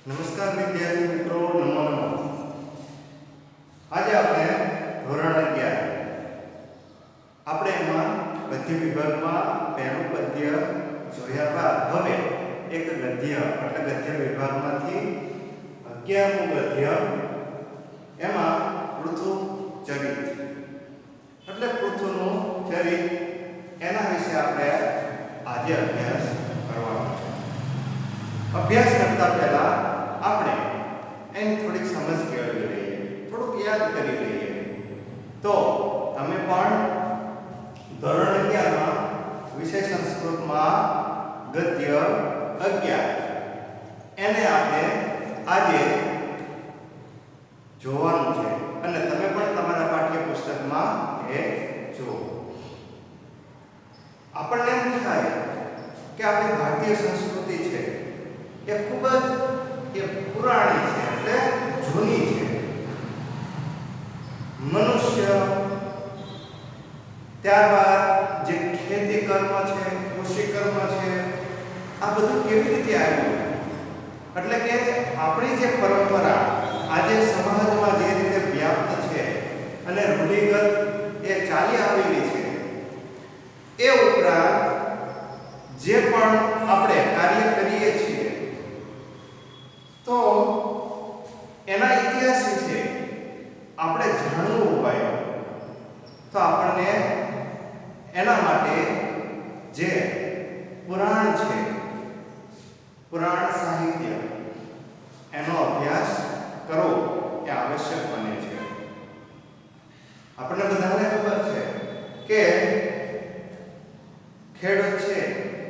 નમસ્કાર વિદ્યાર્થી મિત્રો, નમો નમઃ. આજે આપણે ધોરણ 11 આપણે એમાં પદ્ય વિભાગમાં પહેલું પદ્ય જોયા બાદ હવે એક ગદ્ય એટલે ગદ્ય વિભાગમાંથી 11મું ગદ્ય એમાં પૃથુ ચરિત એટલે પૃથુનું ચરિત એના વિશે આપણે આજે અભ્યાસ કરવાનો છે. અભ્યાસ કરતા પહેલા આપણે એની થોડીક સમજ કેળવી લઈએ, થોડુંક યાદ કરી લઈએ. તો તમે પણ ધોરણ 11 માં વિષય સંસ્કૃતમાં ગદ્ય 11 એને આપણે આજે જોવાનું છે અને તમે પણ તમારા પાઠ્યપુસ્તકમાં એ જુઓ. આપણને એમ થાય કે આપણી ભારતીય સંસ્કૃતિ છે એ ખૂબ જ પુરાણી છે, એટલે જૂની છે. મનુષ્ય, ત્યારબાદ જે ખેતી કર્મ છે, કૃષિ કર્મ છે, આ બધું કેવી રીતે આવ્યું? એટલે કે આપણી જે પરંપરા આજે સમાજમાં જે રીતે વ્યાપ્ત છે અને રૂઢિગત એ ચાલી આવેલી છે, એ ઉપરાંત જે પણ આપણે કાર્ય કરીએ છીએ તો એના ઇતિહાસ વિશે આપણે જાણવું હોય તો આપણને એના માટે જે પુરાણ છે, પુરાણ સાહિત્ય, એનો અભ્યાસ કરવો એ આવશ્યક બને છે. આપણને બધાને ખબર છે કે ખેડૂત છે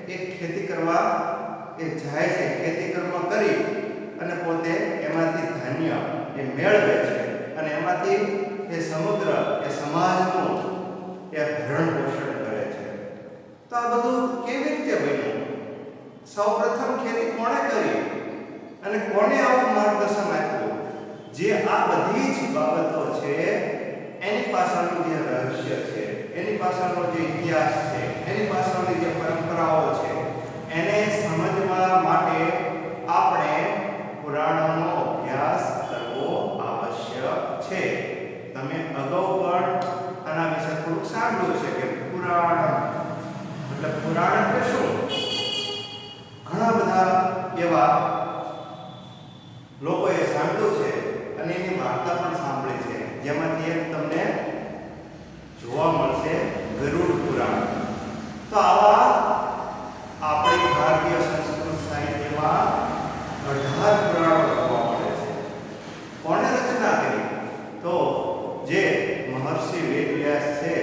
એ ખેતી કરવા એ જાય છે, ખેતી કર્મ કરી અને પોતે એમાંથી ધાન્ય એ મેળવે છે અને એમાંથી એ સમગ્ર એ સમાજનું એ ભરણ પોષણ કરે છે. તો આ બધું કેવી રીતે બન્યું? સૌપ્રથમ ખેતી કોણે કરી અને કોને આવું માર્ગદર્શન આપ્યું? જે આ બધી જ બાબતો છે એની પાછળનું જે રહસ્ય છે, એની પાછળનો જે ઇતિહાસ છે, એની પાછળની જે પરંપરાઓ છે, એને સમજવા માટે આપણે પુરાણોનો અભ્યાસ કરવો આવશ્યક છે. તમે અગાઉ પણ આના વિશે થોડુંક સાંભળ્યું છે કે પુરાણ એટલે પુરાણ એટલે શું? ઘણા બધા એવા લોકોએ સાંભળ્યું છે અને એની વાર્તા પણ સાંભળી છે, જેમાંથી એક તમને જોવા મળશે ગરુડ પુરાણ. તો આવા આપણી ભારતીય સંસ્કૃત સાહિત્યમાં 18 પુરાણો જોવા મળે છે. કોણે રચના કરી? તો જે મહર્ષિ વેદવ્યાસ છે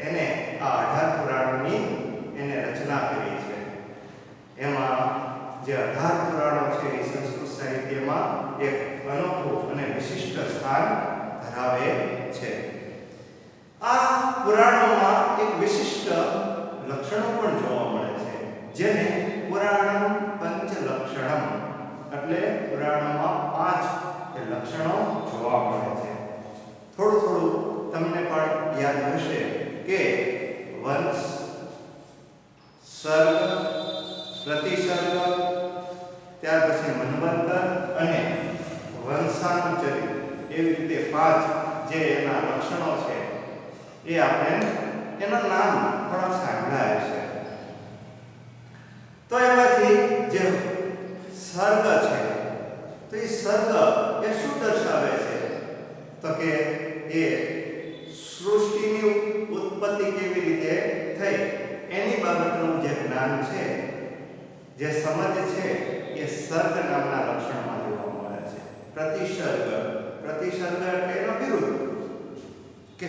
એને આ 18 પુરાણોની એને રચના કરી છે. એમાં જે 18 પુરાણો છે એ સંસ્કૃત સાહિત્યમાં એક અનોખું અને વિશિષ્ટ સ્થાન ધરાવે છે. આ પુરાણોમાં એક વિશિષ્ટ લક્ષણો પણ જોવા મળે છે, જેને પુરાણમ પંચલક્ષણમ એટલે પુરાણોમાં 5 લક્ષણો જોવા મળે છે. થોડું તમને પણ યાદ હશે કે વંશ, સર્ગ, પ્રતિસર્ગ, ત્યાર પછી મન્વંતર અને વંશાનુચરિત, એવી રીતે 5 જે એના લક્ષણો છે એ આપણે એના નામ થોડા સાંભળ્યા છે. તો એમાંથી જે સર્ગ છે તો એ સર્ગ એ શું દર્શાવે છે? તો કે એ સૃષ્ટિની ઉત્પત્તિ કેવી રીતે થઈ એની બાબતનું જે જ્ઞાન છે, જે સમજ છે, એ સર્ગ નામના લક્ષણમાં જોવા મળે છે. પ્રતિસર્ગ એટલે એનો વિરુદ્ધ, કે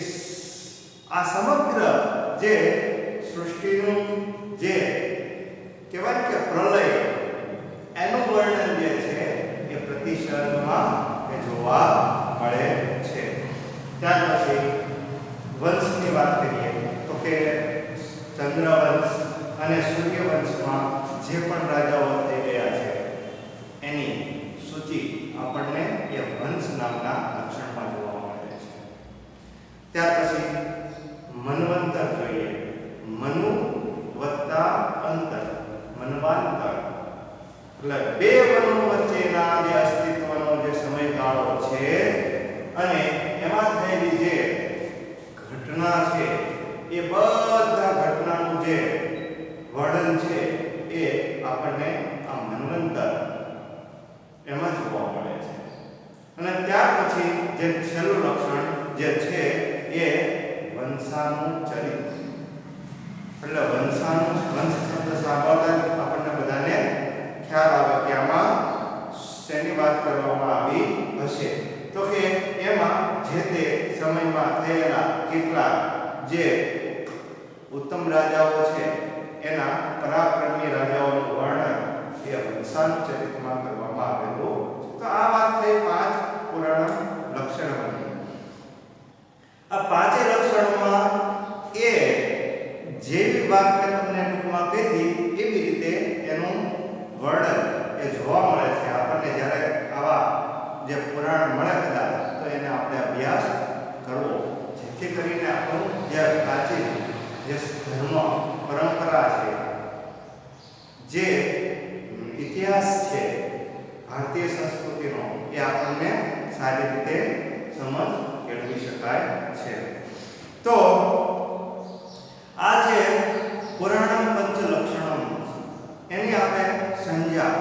આ સમગ્ર જે સૃષ્ટિનું જે કહેવાય કે પ્રલય એનું વર્ણન જે છે એ પ્રતિસર્ગમાં એ જોવા મળે છે. ત્યાર પછી વંશની વાત કરીએ તો કે ચંદ્રવંશ અને સૂર્યવંશમાં જે પણ રાજાઓ થઈ ગયા છે એની સૂચિ આપણને એ વંશ નામના લક્ષણમાં જોવા મળે છે. ત્યાર પછી મન્વંતર જોઈએ. મનુ વત્તા અંતર, મન્વાંતર એટલે બે વનો વચ્ચેના જે એમાં થયેલી જે ઘટના છે એ બધા ઘટનાનું જે વર્ણન છે એ આપણને આ મન્વંતર એમાં જોવા મળે છે. અને ત્યાર પછી જે છેલ્લું લક્ષણ જે છે એ વંશાનું ચરિત્ર. એટલે વંશાનું, વંશ શબ્દ સાંભળતા આપણને બધાને ખ્યાલ આવે કે આમાં શેની વાત કરવામાં આવી હશે. તો કે એમાં જે તે સમયમાં થયેલા કેટલા જે ઉત્તમ રાજાઓ છે એના પરાક્રમી રાજાઓનું વર્ણન એ વંશાનું ચરિત્રમાં કરવામાં આવેલું. તો આ વાત થઈ 5 પુરાણ લક્ષણોની. આ પાંચે લક્ષણોમાં એ જેવી વાત મેં તમને ટૂંકમાં કીધી એવી રીતે એનું વર્ણન એ જોવા મળે છે આપણને. જ્યારે આવા જે પુરાણ મળે કદાચ તો એને આપણે અભ્યાસ કરવો, જેથી કરીને આપણું જે પ્રાચીન જે ધર્મ પરંપરા છે, જે ઇતિહાસ છે ભારતીય સંસ્કૃતિનો, એ આપણને સારી રીતે સમજ મેળવી શકાય છે. તો આ જે પુરાણમ પંચ લક્ષણમ એની આપણે સંજ્ઞા,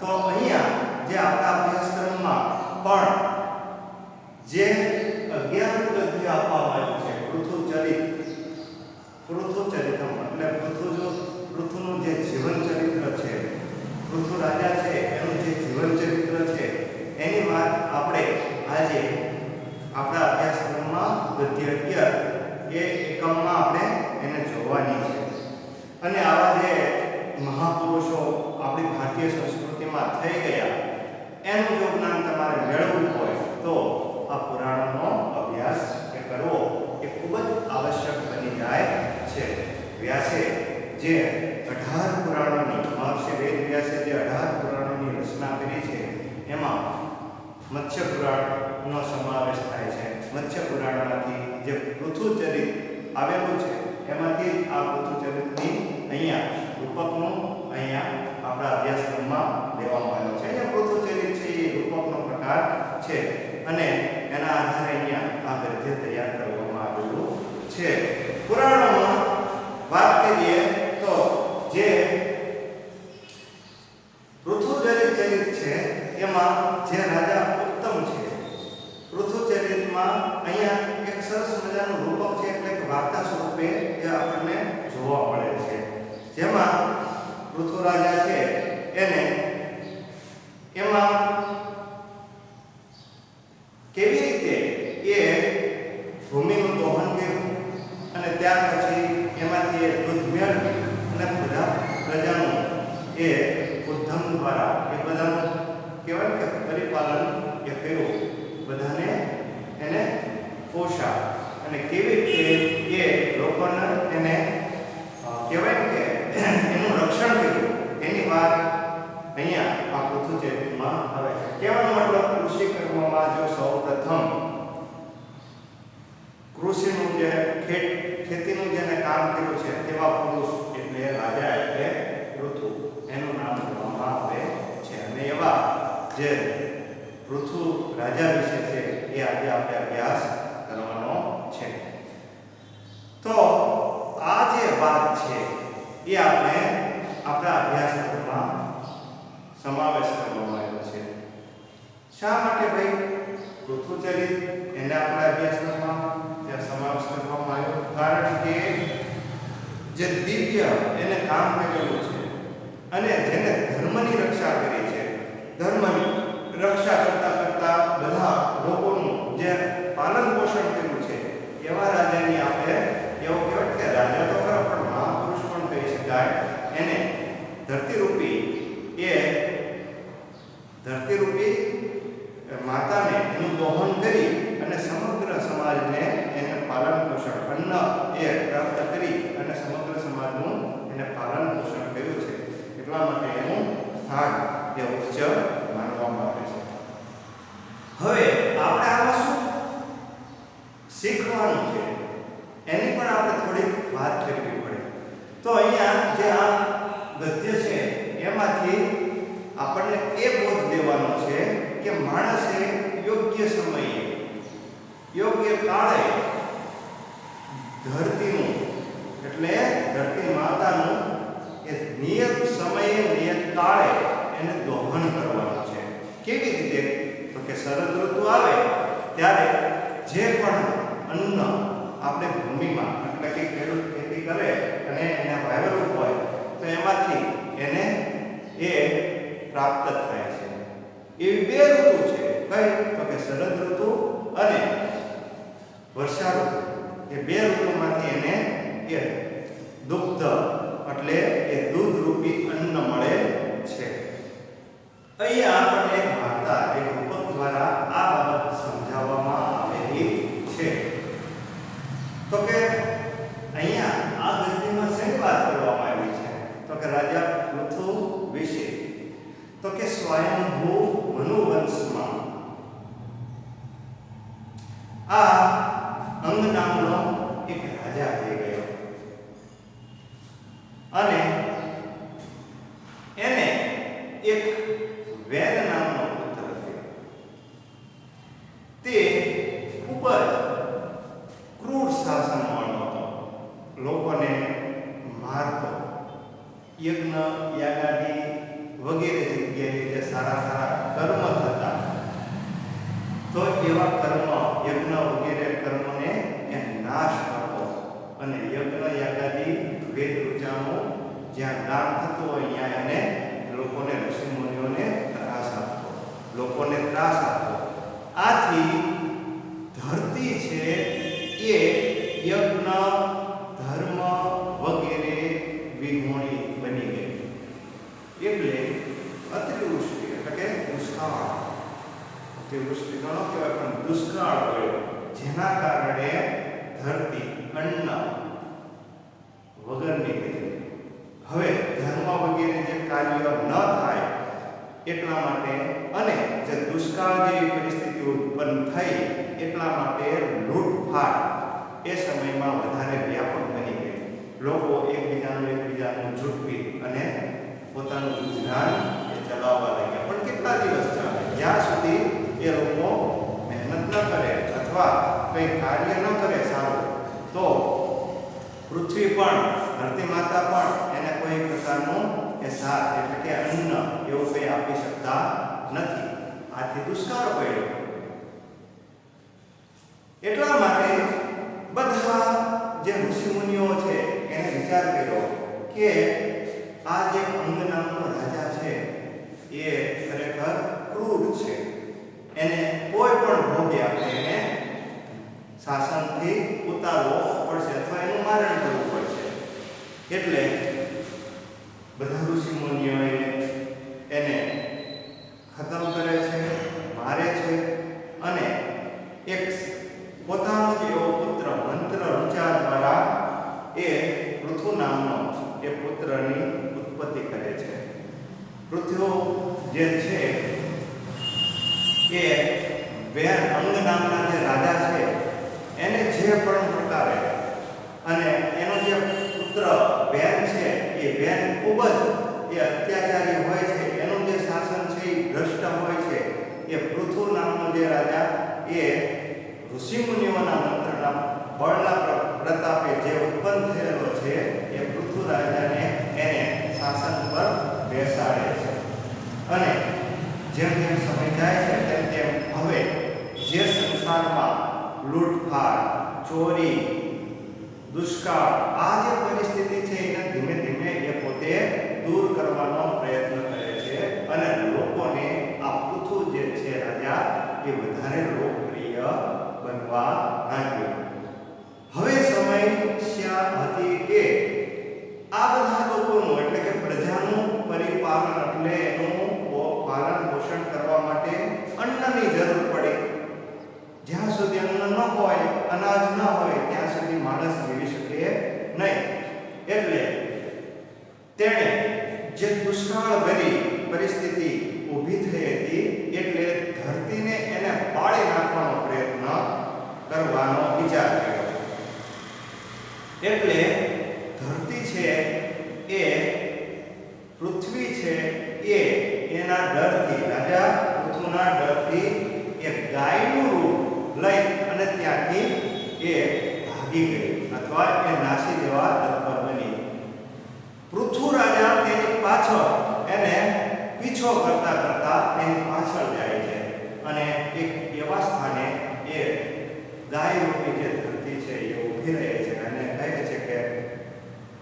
તો અહીંયા જે આપણા અભ્યાસક્રમમાં પણ જે 11 પદ્ય આપવામાં આવ્યું છે પૃથુચરિત, પૃથુચરિતમ એટલે પૃથુનું જે જીવન ચરિત્ર છે, પૃથુ રાજા છે એનું જે જીવન ચરિત્ર છે એની વાત આપણે આજે આપણા અભ્યાસક્રમમાં પદ્ય 11 એ એકમમાં આપણે એને જોવાની છે. અને આવા જે મહાપુરુષો આપણી ભારતીય સંસ્કૃતિમાં થઈ ગયા એનું જો જ્ઞાન તમારે મેળવવું હોય તો આ પુરાણોનો અભ્યાસ કરવો એ ખૂબ જ આવશ્યક બની જાય છે. વ્યાસે જે 18 પુરાણોની, મહર્ષિ વેદ વ્યાસે જે 18 પુરાણોની રચના કરી છે એમાં મત્સ્ય પુરાણનો સમાવેશ થાય છે. મત્સ્ય પુરાણમાંથી જે પૃથુચરિત આવેલું છે એમાંથી આ પૃથુચરિતની અહીંયા રૂપકનું અહીંયા આપણા અભ્યાસક્રમમાં લેવામાં આવ્યો છે. અહીંયા પૃથુચરિત છે એ રૂપકનો પ્રકાર છે અને એના આધારે અહીંયા આ ગદ્ય તૈયાર કરવામાં આવેલું છે. પુરાણોમાં વાત કરીએ તો જે પૃથુચરિત છે એમાં જે રાજા ઉત્તમ છે, પૃથુચરિતમાં અહીંયા એક સરસ મજાનું રૂપક છે એટલે કે વાર્તા સ્વરૂપે એ આપણને જોવા મળે છે. જેમાં પૃથુ રાજા છે એને એમાં કેવી રીતે એ ભૂમિનું દોહન કર્યું અને ત્યાર પછી એમાંથી એ દૂધ મેળવી અને બધા પ્રજાનું એ ઉદ્ધમ દ્વારા એ બધાનું કહેવાય કે પરિપાલન એ કર્યું, બધાને એને પોષા અને કેવી રીતે એ લોકોને એને કહેવાય કે એનું રક્ષણ કર્યું એની વાત અહીંયા આ પૃથુચરિતમાં આવે છે. કહેવાનો મતલબ કૃષિ કર્મમાં જો સૌપ્રથમ કૃષિનું જે ખેતીનું જેને કામ કર્યું છે તેવા પુરુષ એટલે રાજા એટલે પૃથુ એનું નામ લેવામાં આવે છે. અને એવા જે પૃથુ રાજા વિશે છે એ આજે આપણે અભ્યાસ કરવાનો છે. તો આ જે વાત છે એ આપણે આપણા અભ્યાસક્રમમાં સમાવેશ કરવામાં આવ્યો છે. શા માટે ભાઈ પૃથુચરિત એને આપણા અભ્યાસક્રમમાં સમાવેશ કરવામાં આવ્યો? કારણ કે જે દિવ્ય એને કામ કરેલું છે અને જેને ધર્મની રક્ષા કરી છે, ધર્મની રક્ષા કરતા કરતા બધા લોકોનું જે પાલન પોષણ કર્યું છે એવા રાજાની આપણે એવું કહેવાય કે રાજા તો ખરો પણ મહાપુરુષ પણ કહી શકાય. એને ધરતીરૂપી માતાને એનું દોહન કરી અને સમગ્ર સમાજને એને પાલન પોષણ અન્ન એ પ્રાપ્ત કરી અને સમગ્ર સમાજનું એને પાલન પોષણ કર્યું છે. એટલા માટે એનું સ્થાન એ ઉચ્ચ માનવામાં આવે છે. હવે આપણે આમાં શું શીખવાનું છે એની પણ આપણે થોડી વાત કરવી પડે. તો અહીંયા જે આ ગદ્ય છે એમાંથી આપણને એ બોધ લેવાનો છે કે માણસે યોગ્ય સમયે યોગ્ય કાળે ધરતીનું એટલે ધરતી માતાનું એ નિયત સમયે નિયત કાળે એને દોહન કરવાનું છે. કેવી રીતે? તો કે શરદ ઋતુ આવે ત્યારે જે પણ અન્ન આપણે ભૂમિમાં એટલે કે ખેડૂત ખેતી કરે અને એના વાવેલું હોય તો એમાંથી એને એ પ્રાપ્ત થાય છે. એવી બે ઋતુ છે. કઈ? તો કે શરદ ઋતુ અને વર્ષા ઋતુ. એ બે ઋતુમાંથી એને એ દુગ્ધ એટલે એ દૂધ રૂપી અન્ન મળે છે. અહીંયા આપણને એક વાર્તા એક રૂપક દ્વારા આ બાબત સમજાવવામાં આવેલી છે. તો કે અહીંયા આ ગદ્યમાં શેની વાત કરવામાં આવી છે? તો કે રાજા પૃથુ વિશે. તો કે સ્વયંભૂ મનુવંશમાં આ અંગ નામનો એક રાજા થઈ ગયો અને એને એક વેદ નામનો પુત્ર થયો. તે ખૂબ જ ક્રૂર શાસનવાળો હતો. લોકોને મારતો, યજ્ઞ યાગાદી વગેરે જગ્યાએ જે સારા સારા કર્મ થતા તો એવા કર્મ યજ્ઞ વગેરે કર્મને એ નાશ કરતો અને યજ્ઞ યાગાદી વેદ ઋચાનું જ્યાં ગામ થતું હોય ત્યાં એને લોકોને ઋષિ મુનિઓને ત્રાસ આપતો, લોકોને ત્રાસ આપતો. આથી ધરતી છે એ યજ્ઞ ધર્મ વગેરે વિહોણી બની ગઈ. એટલે અતિવૃષ્ટિ એટલે કે દુષ્કાળ, અતિવૃષ્ટિ તો ન કહેવાય પણ દુષ્કાળ પડ્યો, જેના કારણે ધરતી અન્ન વગરની થઈ. હવે ધર્મ વગેરે જે કાર્ય ન થાય એટલા માટે અને જે દુષ્કાળ જેવી પરિસ્થિતિ ઉત્પન્ન થઈ એટલા માટે લૂંટફાટ એ સમયમાં વધારે વ્યાપક બની ગઈ. લોકો એકબીજાનું ઝૂંટવી અને પોતાનું ગુજરાન એ ચલાવવા લાગ્યા. પણ કેટલા દિવસ ચાલે? જ્યાં સુધી એ લોકો મહેનત ન કરે અથવા કંઈ કાર્ય ન કરે સારું, તો પૃથ્વી પણ ધરતી માતા પણ એને કોઈ પ્રકારનું એ સાથ એટલે કે અન્ન એવું કંઈ આપી શકતા નથી. આથી દુષ્કાળ પડ્યો. એટલા માટે બધા જે ઋષિમુનિઓ છે એને વિચાર કર્યો કે આ જે અંગ નામનો રાજા છે એ ખરેખર ક્રૂર છે. એને કોઈ પણ ભોગે આપણે એને શાસનથી ઉતારવો પડશે અથવા એનું મારણ કરવું પડશે. એટલે બધા ઋષિમુનિઓએ એને ખતમ કરે છે, મારે છે અને એક પોતાનો જ એવો પુત્ર મંત્ર ઋચા દ્વારા એ પૃથુ નામનો એ પુત્રની ઉત્પત્તિ કરે છે. પૃથુ જે છે એ વેર અંગ નામના જે રાજા છે એને જે પણ પ્રકારે અને એનો જે પુત્ર વેન છે એ વેન ખૂબ જ એ અત્યાચારી હોય છે, એનું જે શાસન છે એ ભ્રષ્ટ હોય છે. એ પૃથુ નામનો જે રાજા એ ઋષિમુનિઓના મંત્રના બળના પ્રતાપે જે ઉત્પન્ન થયેલો છે એ પૃથુ રાજાને એને શાસન પર બેસાડે છે. અને જેમ જેમ સમય જાય છે તેમ તેમ હવે જે સંસારમાં લૂંટફાટ, ચોરી, દુષ્કાળ આ જે પરિસ્થિતિ છે એને ધીમે ધીમે એ પોતે દૂર કરવાનો પ્રયત્ન કરે છે અને લોકોને આ પૃથુ જે છે રાજા એ વધારે લોકપ્રિય બનવા લાગ્યો. હવે સમસ્યા હતી કે આ બધા લોકોનું એટલે કે પ્રજાનું પરિપાલન એટલે એનું પાલન પોષણ કરવા માટે અન્નની જરૂર પડે. જ્યાં સુધી અન્ન ન હોય, અનાજ ન હોય ત્યાં સુધી માણસ જીવી શકે નહીં. એટલે તેણે જે દુષ્કાળ ભરી પરિસ્થિતિ ઊભી થઈ હતી એટલે ધરતીને એને બાળી નાખવાનો પ્રયત્ન કરવાનો વિચાર કર્યો. એટલે ધરતી છે એ પૃથ્વી છે એ એના ડરથી રાજા પૃથુના ડરથી એક ગાયનું રૂપ લઈ અને ત્યાં ભાગી ગઈ અથવા એ નાસી જવા તત્પર બની. પૃથુ રાજા તેની પાછળ એને પીછો કરતા કરતા એની પાછળ જાય છે અને એક એવા સ્થાને એ ગાય રૂપી જે ધરતી છે એ ઊભી રહે છે અને કહે છે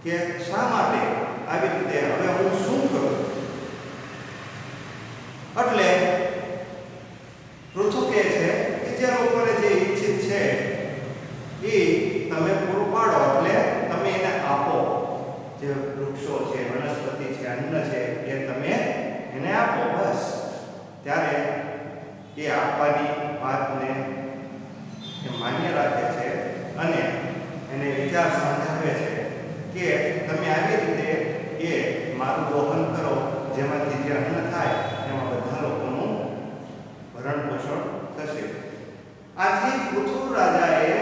કે શા માટે આવી રીતે હવે હું શું કરું? એટલે પૃથુ કહે છે કે જે લોકોને જે ઈચ્છિત છે એ તમે પૂરું પાડો, એટલે તમે એને આપો. જે વૃક્ષો છે, વનસ્પતિ છે, અન્ન છે એ તમે એને આપો બસ. ત્યારે એ આપવાની વાતને એ માન્ય રાખે છે અને એને વિચાર સમજાવે છે કે તમે આવી રીતે એ મારું દોહન કરો, જેમાંથી જે અન્ન થાય એમાં બધા લોકોનું ભરણ પોષણ થશે. આથી પૃથુ રાજાએ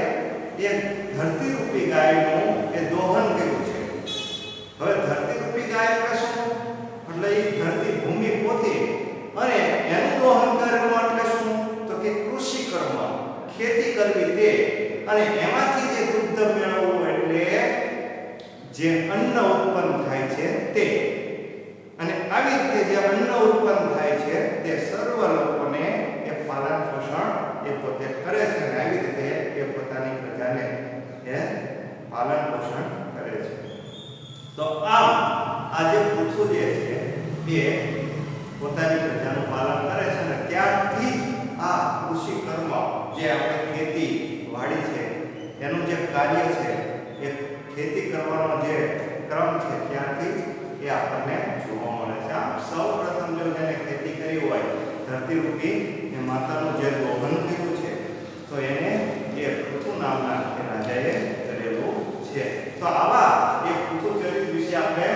એ ધરતી રૂપી ગાયનું એ દોહન કર્યું છે. હવે ધરતી રૂપી ગાય એટલે શું? એટલે એ ધરતી ભૂમિ પોતે અને એનું દોહન કરવું એટલે શું? તો કે કૃષિ કર્મ, ખેતી કરવી તે, અને એમાંથી જે દુગ્ધ મેળવવું એટલે જે અન્ન ઉત્પન્ન થાય છે તે. અને આવી રીતે જે અન્ન ઉત્પન્ન થાય છે તે સર્વ લોકોને એ પાલન પોષણ એ પોતે કરે છે અને આવી રીતે એ પોતાની પ્રજાને એ પાલન પોષણ કરે છે. તો આમ આ જે પૃથુ જે છે એ પોતાની પ્રજાનું પાલન કરે છે અને ત્યારથી જ આ કૃષિ કર્મ જે આપણે ખેતી વાડી છે એનું જે કાર્ય છે એ ખેતી કરવાનો જે ક્રમ છે ત્યારથી જ એ આપણને જોવા મળે છે. આમ સૌ પ્રથમ જો જેને ખેતી કરી હોય, ધરતી રૂપી એ માતાનું જે દોહન કર્યું છે તો એને એ પૃથુ નામના એ રાજાએ કરેલું છે. તો આવા એ પૃથુ ચરિત્ર વિશે આપણે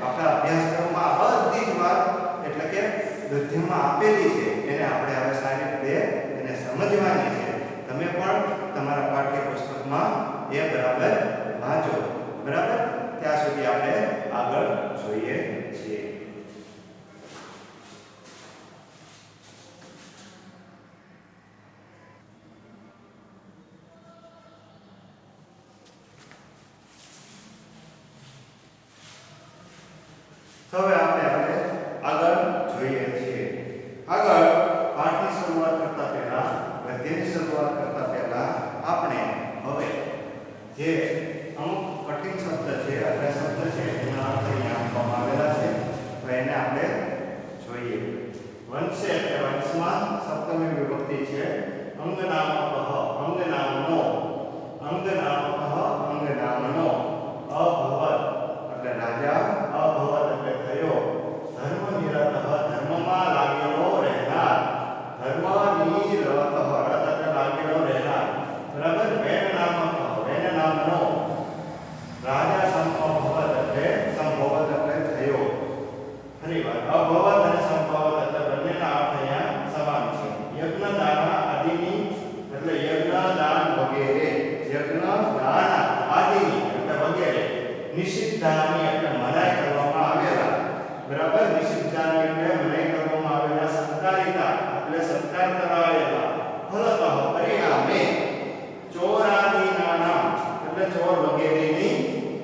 આપણા અભ્યાસક્રમમાં બધી જ વાત એટલે કે ગદ્યમાં આપેલી છે, એને આપણે હવે સારી રીતે એને સમજવાની છે. તમે પણ તમારા પાઠ્ય પુસ્તકમાં એ બરાબર વાંચો. બરાબર? ત્યાં સુધી આપણે આગળ જોઈએ છીએ. હવે આપણે આગળ જોઈએ છીએ. આગળ પાઠની શરૂઆત કરતા પહેલા, ગદ્યની શરૂઆત કરતા પહેલા આપણે હવે જે અમુક કઠિન શબ્દ છે, આપણે શબ્દ છે એના અર્થ અહીંયા આપવામાં આવેલા છે, તો એને આપણે જોઈએ. વંશ એટલે વંશમાં સપ્તમી વિભક્તિ છે. અંગનામકઃ, અંગનામનો, અંગનામકઃ, અંગનામનો. અભવત એટલે રાજા, અભવત એટલે થયો. ધર્મનિરતઃ, ધર્મમાં લાગેલો રહેનાર. ધર્મનિરતઃ, રત એટલે લાગેલો રહેનાર. બરાબર? વેન નામકઃ, વેન નામનો. રાજા સંભવત એટલે સંભવત એટલે થયો. ફરીવાર અભવત અને સંભવત એટલે બંનેના અર્થ અહીંયા સમાન છે. યજ્ઞદાન આદિની એટલે યજ્ઞદાન વગેરે. યજ્ઞદાન આદિની એટલે વગેરે. નિષિદ્ધાની એટલે મનાઈ કરવામાં આવેલા. બરાબર? નિષિદ્ધાની એટલે મનાઈ કરવામાં આવેલા. સત્કારિતા એટલે સત્કાર કરાયેલા. ફલતઃ પરિણામે. ચોરાદિના નામ એટલે ચોર વગેરેની.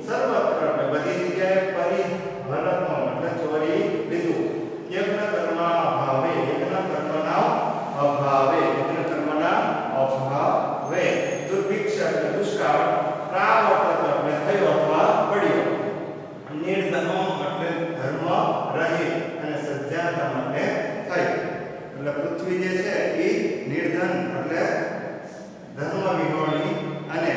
સર્વત્ર એટલે બધી જગ્યાએ પરિભરતમ એટલે ચોરી લીધું. યજ્ઞ કર્મના અભાવે, યજ્ઞ કર્મના અભાવે, યજ્ઞ કર્મના અભાવે. દુર્ભિક્ષ એટલે દુષ્કાળ. પ્રાવર્તક એટલે થયો અથવા પડ્યો. નિર્ધનો એટલે ધર્મ રહી અને સજ્જાતમ એટલે થઈ. એટલે પૃથ્વી જે છે એ નિર્ધન એટલે ધર્મ વિહોણી અને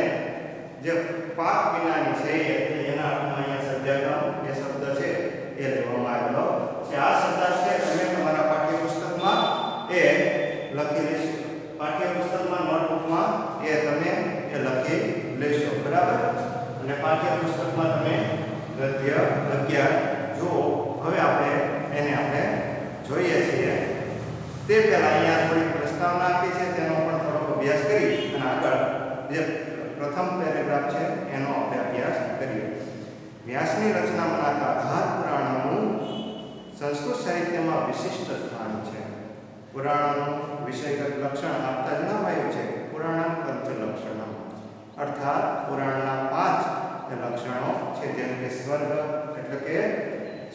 જે પાપ વિનાની છે એટલે એના અર્થમાં અહીંયા સજ્જાતમ એ શબ્દ છે એ લેવામાં આવેલો છે. આ શબ્દ છે તમે તમારા પાઠ્યપુસ્તકમાં એ લખી લેશો. પાઠ્યપુસ્તકમાં નોટબુકમાં એ તમે એ લખી લેશો. બરાબર? અને પાઠ્યપુસ્તકમાં તમે ગદ્ય 11 જુઓ. હવે આપણે જોઈએ છીએ. તે પહેલા અહીંયા થોડી પ્રસ્તાવના આપી છે, તેનો પણ થોડો અભ્યાસ કરી અને આગળ જે પ્રથમ પેરેગ્રાફ છે એનો આપણે અભ્યાસ કરીએ. વ્યાસની રચનામાં આધાર પુરાણનું સંસ્કૃત સાહિત્યમાં વિશિષ્ટ સ્થાન છે. પુરાણનું વિષયગત લક્ષણ આપતા જણાવાયું છે પુરાણ પંચલક્ષણમ, અર્થાત પુરાણ છે, જેમ કે સ્વર્ગ એટલે કે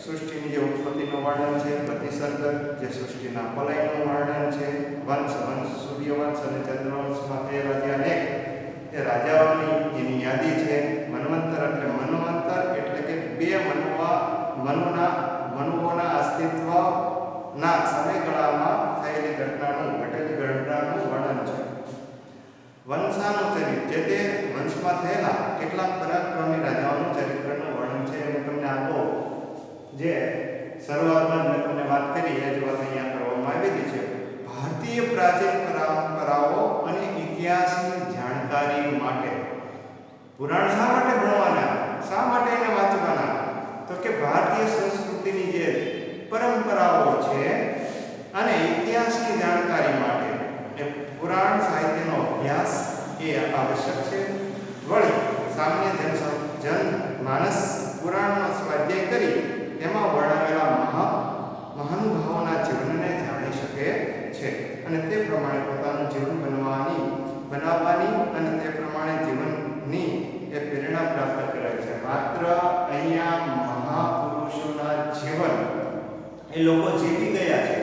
સૃષ્ટિની જે ઉત્પત્તિનું વર્ણન છે, પ્રતિસર્ગ જે સૃષ્ટિના પલયનું વર્ણન છે, વંશ સૂર્યવંશ અને ચંદ્રવંશમાં થયેલા જે અનેક એ રાજાઓની એની યાદી છે, મન્વંતર એટલે કે બે મનુઓના અસ્તિત્વના સમયગાળામાં થયેલી ઘટનાનું વર્ણન છે. વંશાનુચરિત જે તે વંશમાં થયેલા કેટલાક પરાક્રમી રાજાઓનું ચરિત્રનું વર્ણન છે. હું તમને આપો જે શરૂઆતમાં મેં તમને વાત કરી એ જ વાત અહીંયા કરવામાં આવેલી છે. ભારતીય પ્રાચીન પરંપરાઓ અને ઇતિહાસની જાણકારી માટે પુરાણ શા માટે ભણવાના, શા માટે એને વાંચવાના? તો કે ભારતીય સંસ્કૃતિની જે પરંપરાઓ છે અને ઇતિહાસની જાણકારી માટે એ પુરાણ સાહિત્યનો અભ્યાસ એ આવશ્યક છે. વળી સામાન્ય જનમાનસ પુરાણનો સ્વાધ્યાય કરી તેમાં વર્ણવેલા મહાનુભાવોના જીવનને જાણી શકે છે અને તે પ્રમાણે પોતાનું જીવન બનાવવાની અને તે પ્રમાણે જીવનની એ પ્રેરણા પ્રાપ્ત કરે છે. માત્ર અહીંયા મહાપુરુષોના જીવન એ લોકો જીવી ગયા છે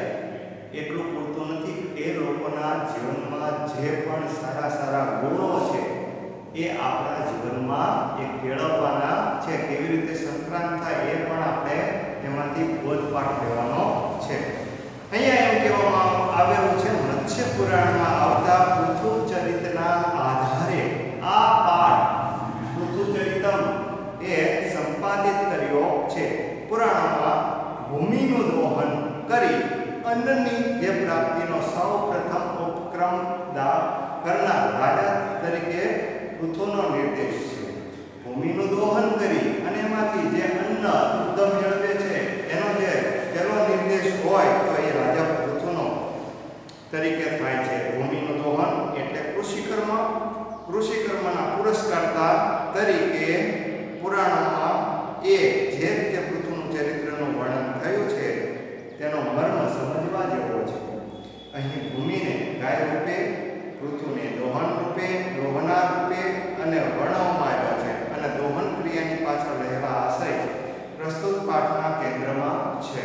એટલું પૂરતું નથી. એ લોકોના જીવનમાં જે પણ સારા ગુણો છે એ આપણા જીવનમાં એ કેળવવાના છે. કેવી રીતે સંક્રાંત થાય એ પણ આપણે એમાંથી બોધપાઠ લેવાનો છે. અહીંયા એમ કહેવામાં આવેલું છે, મત્સ્ય પુરાણમાં આવતા પૃથુચરિતના આધારે આ પાઠ પૃથુચરિતમ એ સંપાદિત કર્યો છે. પુરાણમાં ભૂમિનું દોહન કરી અન્નની જે પ્રાપ્તિનો સૌ પ્રથમ ઉપક્રમ કરનાર રાજા તરીકે પૃથુનો નિર્દેશ છે. ભૂમિનું દોહન કરી અને એમાંથી જે અન્ન ઉદ્ગમ મેળવે છે એનો જે પહેલો નિર્દેશ હોય તો એ રાજા પૃથુનો તરીકે થાય છે. ભૂમિનું દોહન એટલે કૃષિકર્મના પુરસ્કારતા તરીકે પુરાણોમાં એ જે રીતે પૃથુનું ચરિત્રનું વર્ણન થયું છે તેનો મર્મ સમજવા જેવો છે. અહીં ભૂમિને ગાય રૂપે, પૃથુને દોહન રૂપે, દોહનાર રૂપે અને વર્ણવવામાં આવ્યા છે અને દોહન ક્રિયાની પાછળ રહેલા આશય પ્રસ્તુત પાઠના કેન્દ્રમાં છે.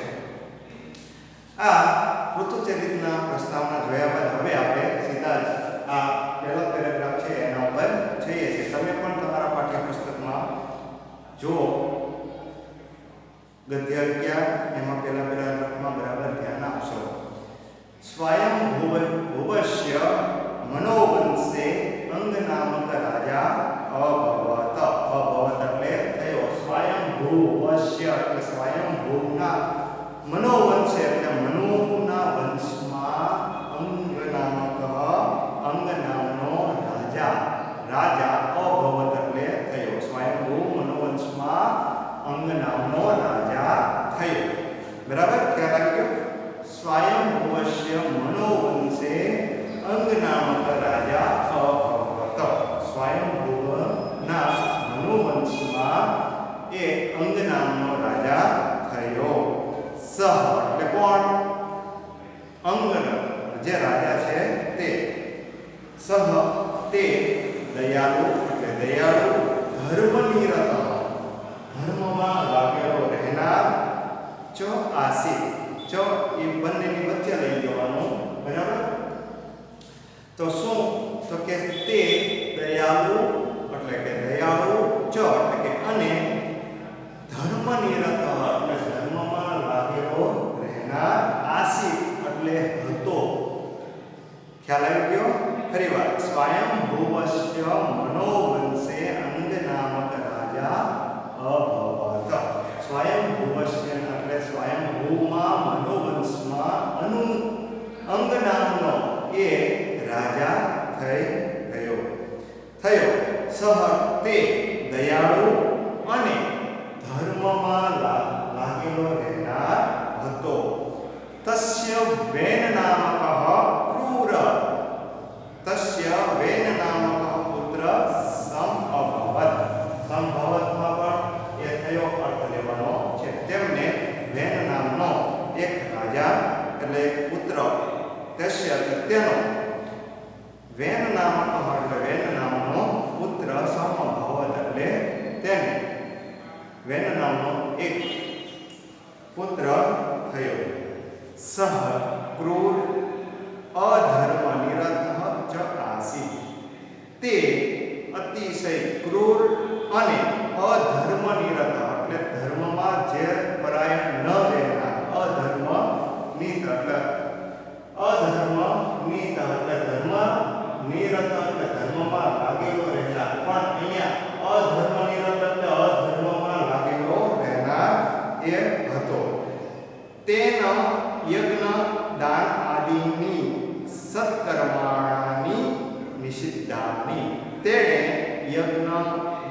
આ પૃથુચરિતના પ્રસ્તાવના જોયા બાદ હવે આપણે સીધા જ આ પહેલો પેરેગ્રાફ છે એના ઉપર જઈએ છીએ. તમે પણ તમારા પાઠ્યપુસ્તકમાં જુઓ ગદ્ય 11 એમાં પહેલા પેરેગ્રાફમાં બરાબર ધ્યાન આપશો. સ્વયં ભુવસ્ય મનોવંશે અંગ નામક રાજા અભવત. અભવત એટલે થયો. સ્વયં ભુવસ્ય એટલે સ્વયં ભુવના, મનોવંશે એટલે મનુના વંશમાં અંગ નામનો રાજા અભવત એટલે થયો. સ્વયં ભુવ મનોવંશમાં અંગ નામનો રાજા થયો. બરાબર ખ્યાલ આવી ગયો? સ્વયં ભુવસ્ય મનોવંશે અંગ નામક રાજા અભવત. સ્વયં ભુવના મનોવંશમાં એ અંગ નામનો રાજા થયો. સહ એટલે કોણ? અંગ જે રાજા છે તે. સહ તે દયાળુ એટલે દયાળુ, ધર્મનિરત ધર્મમાં લાગેલો રહેનાર, ચ આસી ચ એ બંનેની વચ્ચે લઈ જવાનું. બરાબર? તો શું? તો કે તે દયાળુ એટલે કે દયાળુ, ચ એટલે કે અને ધર્મનિરત એટલે ધર્મમાં લાગેલો રહેનાર, આસી એટલે હતો. ખ્યાલ આવી ગયો? ફરી વાર. સ્વયં ભુવસ્ય મનોવંશે અંગ નામક રાજા અભવત. સ્વયં ભુવસ્ય એટલે સ્વયં ભુવમાં મનોવંશમાં અંગ નામનો એ રાજા થઈ ગયો. સહ તે દયાળુ અને ધર્મમાં લાગેલો રહેનાર હતો. તસ્ય વેન નામક ક્રૂર. તસ્ય વેન નામક પુત્ર સંભવત. સંભવતમાં પણ એ થયો અર્થ લેવાનો છે. તેમને વેન નામનો એક રાજા એટલે એક પુત્ર, તસ્ય તેનો, વેન નામક એટલે વેન નામનો પુત્ર સંભવત એટલે તેને અતિશય ક્રૂર અને અધર્મ નિરત એટલે ધર્મમાં જે પરાયણ ન રહેનાર અધર્મ નિત એટલે અધર્મ નિત એટલે ધર્મ નિરત એટલે ધર્મમાં લાગેલો રહેનાર પણ અહીંયા અધર્મ નિરત એટલે અધર્મમાં લાગેલો રહેનાર એ હતો તેનો યજ્ઞ દાન આદિની સત્કર્માણી નિષિદ્ધાની તેણે યજ્ઞ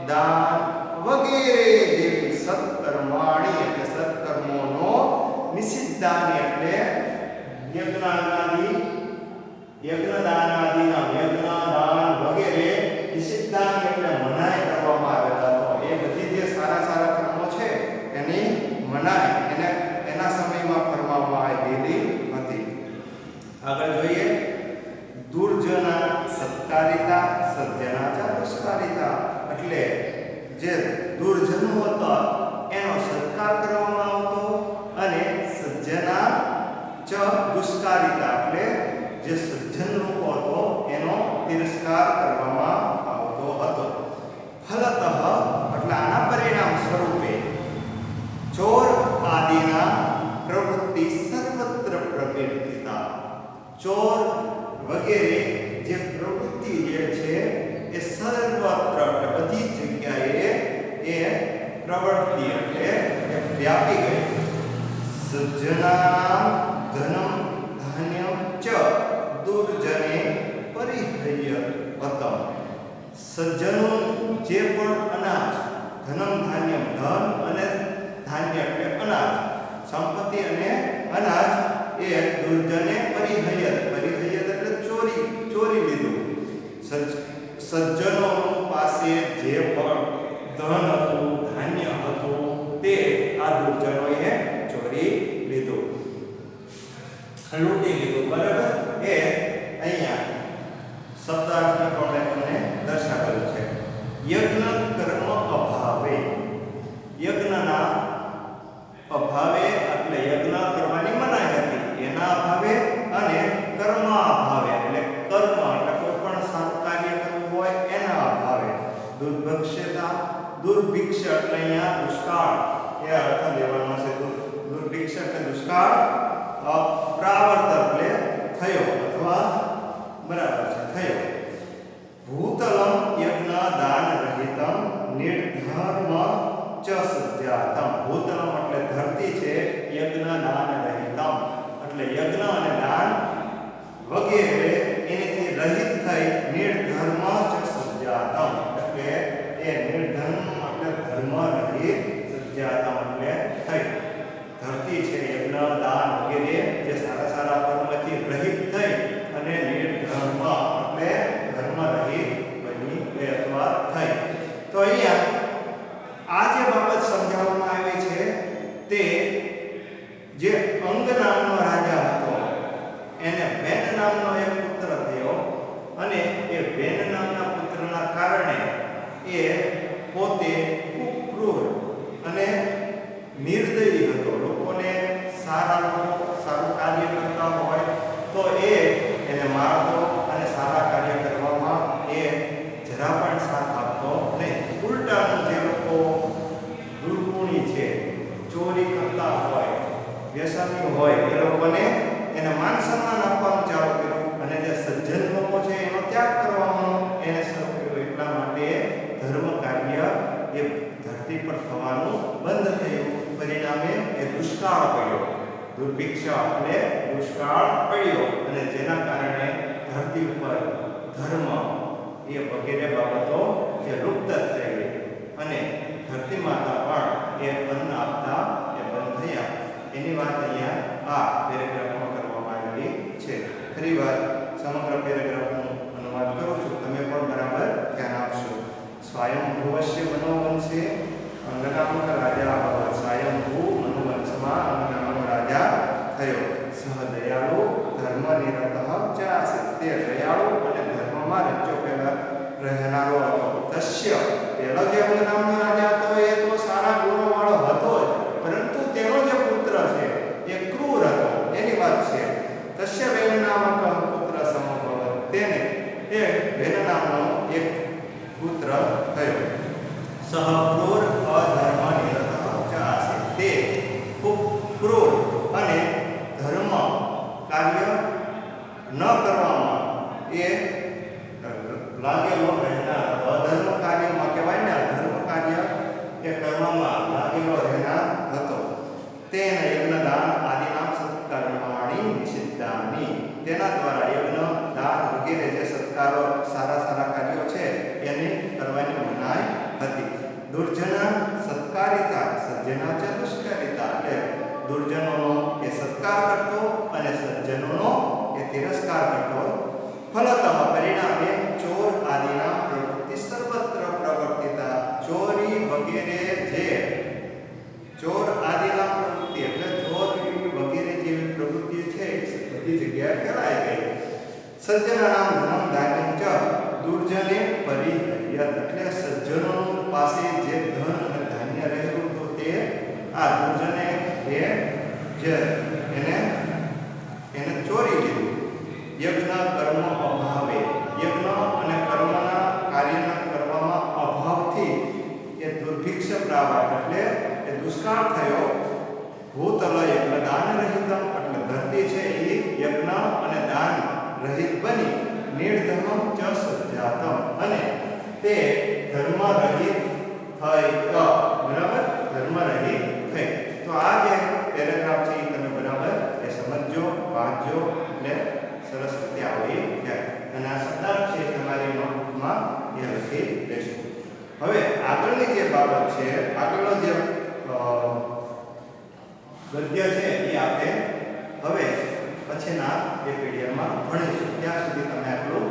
દાન વગેરે જેવી સત્કર્માણી એટલે સત્કર્મોનો નિષિદ્ધાની એટલે યજ્ઞ દાન આદિના યજ્ઞ દાન વગેરે નિષિદ્ધાની એટલે મનાઈ કરવામાં આવેલા હતો એ બધી જે સારા સારા કર્મો છે એની મનાઈ એના સમયમાં ફરમાવવામાં આવેલી હતી આગળ જોઈએ દુર્જના સત્કારિતા સજ્જના ચ દુષ્કારિતા એટલે જે દુર્જનો હતા એનો સત્કાર કરવામાં આવતો અને સજ્જના ચ દુષ્કારિતા એટલે જે સજ્જન લોકો હતો એનો તિરસ્કાર કરવામાં આવતો હતો ફલતઃ એટલે આના પરિણામ સ્વરૂપે ચોર આદિના પ્રવૃત્તિ સર્વત્ર પ્રકીર્તિતા ચોર વગેરે જે પ્રવૃત્તિ જે છે એ સર્વત્ર એટલે બધી જગ્યાએ એ પ્રવૃત્તિ એટલે એ વ્યાપી ગઈ સજ્જના ધનમ ધાન્યમ ચ દુર્જને પરિહ્ય વતમ સજ્જનો જે પણ અનાજ ધનમ ધાન્યમ ધન અને ધાન્ય એટલે અનાજ સંપત્તિ અને અનાજ એ દુર્જને પરિહ્ય એટલે ચોરી લીધું સજ્જનો પાસે જે પણ ધન હતું ધાન્ય હતું તે આ દુર્જનોએ ચોરી લીધું લૂંટી લીધું બરાબર એ અહીંયા શબ્દાર્થની પ્રમાણે તમને દર્શાવેલું છે યજ્ઞ કર્મ અભાવે યજ્ઞના અભાવે એટલે યજ્ઞ કરવાની મનાઈ હતી એના અભાવે અને કર્મ અભાવે એટલે કર્મ એટલે કોઈ પણ સારું કાર્ય કરવું હોય એના અભાવે દુર્ભિક્ષતા દુર્ભિક્ષ એટલે અહીંયા દુષ્કાળ એ અર્થ લેવાનો છે દુર્ભિક્ષ એટલે દુષ્કાળ પ્રાવર્ત એટલે થયો અથવા બરાબર છે થયો ભૂતલમ યજ્ઞ દાન રહિતમ નિર્ધર્મ ચ સજ્જાતમ ભૂતલમ એટલે ધરતી છે યજ્ઞ દાન રહિતમ એટલે યજ્ઞ અને દાન વગેરે એનાથી રહિત થઈ નિર્ધર્મ ચ સજ્જાતમ એટલે એ નિર્ધર્મ એટલે ધર્મ રહિત સજ્જાતમ એટલે થઈ ધરતી છે યજ્ઞ દાન વગેરે જે સારા સારા કર્મથી રહિત થઈ અને નિર્ધર્મ એટલે ધર્મ રહિત બની ગઈ અથવા થઈ તો અહીંયા આ જે બાબત સમજાવવામાં આવી છે તે જે અંગ નામનો રાજા હતો એને વેન નામનો એક પુત્ર થયો અને એ વેન નામના પુત્રના કારણે એ પોતે ખૂબ ક્રૂર અને નિર્દયી હતો લોકોને સારું કાર્ય કરતા હોય તો એને મારતો અને સારા કાર્ય કરવામાં એ જરા પણ સાથ આપતો નહીં ઉલટાનું જે લોકો દુર્ગુણી છે ચોરી કરતા હોય વ્યસની હોય એ લોકોને એને માન સન્માન આપવાનું ચાલુ કર્યું અને જે સજ્જન લોકો છે એનો ત્યાગ કરવાનો એને શરૂ કર્યો એટલા માટે ધર્મ કાર્ય એ ધરતી પર થવાનું બંધ થયું પરિણામે એ દુષ્કાળ પડ્યો દુર્ભિક્ષા એટલે દુષ્કાળ પડ્યો અને જેના કારણે ધરતી ઉપર ધર્મ એ વગેરે બાબતો એ લુપ્ત થઈ ગઈ અને ધરતી માતા પણ એ અન્ન આપતા એ બંધ થયા એની વાત અહીંયા આ પેરેગ્રાફમાં કરવામાં આવેલી છે ફરીવાર સમગ્ર પેરેગ્રાફનું અનુવાદ કરું છું તમે પણ બરાબર ધ્યાન આપશો સ્વયંભૂવસ્ય મનોવંશે અંગનામક રાજા અભવત સ્વયંભૂ મનોવંશમાં અંગનામક રાજા થયો સહ દયાળુ ધર્મ નિરતઃ ચ આસીત તે દયાળુ અને ધર્મમાં રચ્યો પહેલા રહેનારો હતો તસ્ય પહેલો જે અંગનામનો રાજા હતો એ તો સારા ગુણોવાળો હતો જ પરંતુ તેનો જે પુત્ર છે એ ક્રૂર હતો એની વાત છે તસ્ય વેન નામક પુત્ર સમભવત તેને એ વેન નામનો એક પુત્ર પુત્ર થયો. સહ ક્રૂર અધર્મ નિરતઃ ચ આસીત. તે ખૂબ ક્રૂર અને ધર્મ કાર્ય ન કરવામાં એ લાગેલો રહેનાર, અધર્મ કાર્યમાં કહેવાય ને, ધર્મ કાર્ય એ કરવામાં લાગેલો રહેનાર હતો. તેન યજ્ઞદાન આદિનામ સત્કર્માણી નિષિદ્ધાની. તેના દ્વારા યજ્ઞ, દાન વગેરે જે સત્કારો, સારા સારા કાર્યો છે એને કરવાની મનાઈ હતી. દુર્જના સત્કારિતા સજ્જના ચ દુષ્કારિતા. એટલે દુર્જનોનો એ સત્કાર કરતો અને સજ્જનોનો એ તિરસ્કાર કરતો. ફલતઃ પરિણામે ચોર આદિના પ્રવૃત્તિ સર્વત્ર પ્રવર્તિતા. ચોરી વગેરે જે ચોર આદિના પ્રવૃત્તિ એટલે ચોરી વગેરે જેવી પ્રવૃત્તિ છે એ બધી જગ્યાએ ફેલાઈ ગઈ. સજ્જનાનામ ધનમ ધાન્યમ ચ દુર્જને પરિહર્યત. એટલે સજ્જનો પાસે જે ધન અને ધાન્ય રહેલું તો તે આ દુર્જને એને ચોરી લીધું. યજ્ઞ કર્મ અભાવે. યજ્ઞ અને કર્મના કાર્યના કરવામાં અભાવથી એ દુર્ભિક્ષ પ્રાપ્ત એટલે એ દુષ્કાળ થયો. ભૂતલ યજ્ઞ દાન રહિતમ. એટલે ધરતી છે એ યજ્ઞ અને દાન રહિત બની. નિર્ધર્મમ ચ સજ્જાતમ. અને તે ધર્મ રહિત થઈ. બરાબર, ધર્મ રહિત થઈ. તો આ જે પેરેગ્રાફ છે એ તમે બરાબર એ સમજો, વાંચજો એટલે સરસ રીતે આવડી જાય. અને આ શબ્દાર્થ છે તમારી નોટબુકમાં એ લખી લેશો. હવે આગળની જે બાબત છે, આગળનો જે ગદ્ય છે એ આપણે હવે પછીના એ પીડીએફમાં ભણીશું. ત્યાં સુધી તમે આટલું